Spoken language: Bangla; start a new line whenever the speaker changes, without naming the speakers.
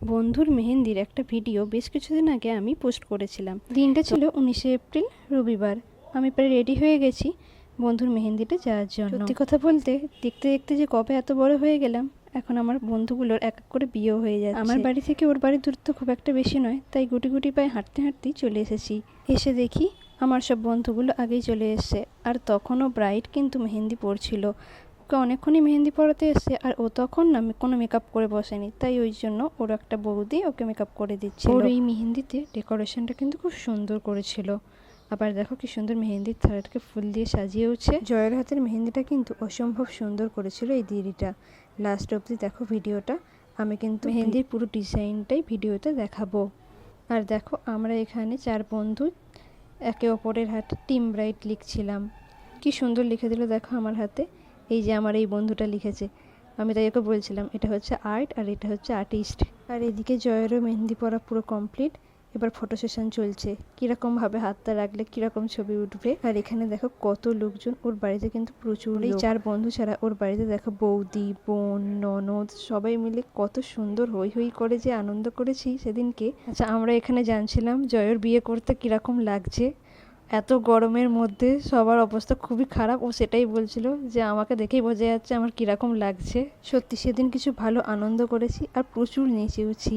বন্ধুর মেহেন্দির একটা ভিডিও বেশ কিছুদিন আগে আমি পোস্ট করেছিলাম। দিনটা ছিল 19শে এপ্রিল, রবিবার। আমি প্রায় রেডি হয়ে গেছি বন্ধুর মেহেন্দিটা যাওয়ার জন্য। সত্যি কথা বলতে দেখতে দেখতে যে কবে এত বড় হয়ে গেলাম, এখন আমার বন্ধুগুলোর এক এক করে বিয়েও হয়ে যাচ্ছে। আমার বাড়ি থেকে ওর বাড়ির দূরত্ব খুব একটা বেশি নয়, তাই গুটি গুটি পায়ে হাঁটতে হাঁটতেই চলে এসেছি। এসে দেখি আমার সব বন্ধুগুলো আগেই চলে এসছে, আর তখনও ব্রাইড কিন্তু মেহেন্দি পরছিল। ওকে অনেকক্ষণই মেহেন্দি পরাতে এসছে, আর ও তখন না কোনো মেকআপ করে বসেনি, তাই ওই জন্য ওর একটা বৌদি ওকে মেকআপ করে দিচ্ছিল। ওর এই মেহেন্দিতে ডেকোরেশনটা কিন্তু খুব সুন্দর করেছিল। আবার দেখো কি সুন্দর মেহেন্দির থালাটাকে ফুল দিয়ে সাজিয়েওছে। জয়ের হাতের মেহেন্দিটা কিন্তু অসম্ভব সুন্দর করেছিল এই দিদিটা। লাস্ট অবধি দেখো ভিডিওটা, আমি কিন্তু মেহেন্দির পুরো ডিজাইনটাই ভিডিওতে দেখাবো। আর দেখো আমরা এখানে 4 বন্ধু একে অপরের হাতে টিম ব্রাইট লিখছিলাম। কি সুন্দর লিখে দিল দেখো আমার হাতে। এই যে আমার এই বন্ধুটা লিখেছে, আমি তাই ওকে বলছিলাম এটা হচ্ছে আর্ট আর এটা হচ্ছে আর্টিস্ট। আর এদিকে জয়েরও মেহেন্দি পরা পুরো কমপ্লিট। এবার ফটো সেশন চলছে, কীরকমভাবে হাতটা রাখলে কীরকম ছবি উঠবে। আর এখানে দেখো কত লোকজন, ওর বাড়িতে কিন্তু প্রচুর। এই 4 বন্ধু ছাড়া ওর বাড়িতে দেখো বৌদি, বোন, ননদ সবাই মিলে কত সুন্দর হই হই করে যে আনন্দ করেছি সেদিনকে। আচ্ছা, আমরা এখানে জানছিলাম জয়ের বিয়ে করতে কীরকম লাগছে। এত গরমের মধ্যে সবার অবস্থা খুবই খারাপ। ও সেটাই বলছিল যে আমাকে দেখেই বোঝা যাচ্ছে আমার কীরকম লাগছে। সত্যি সেদিন কিছু ভালো আনন্দ করেছি আর প্রচুর নেচেওছি।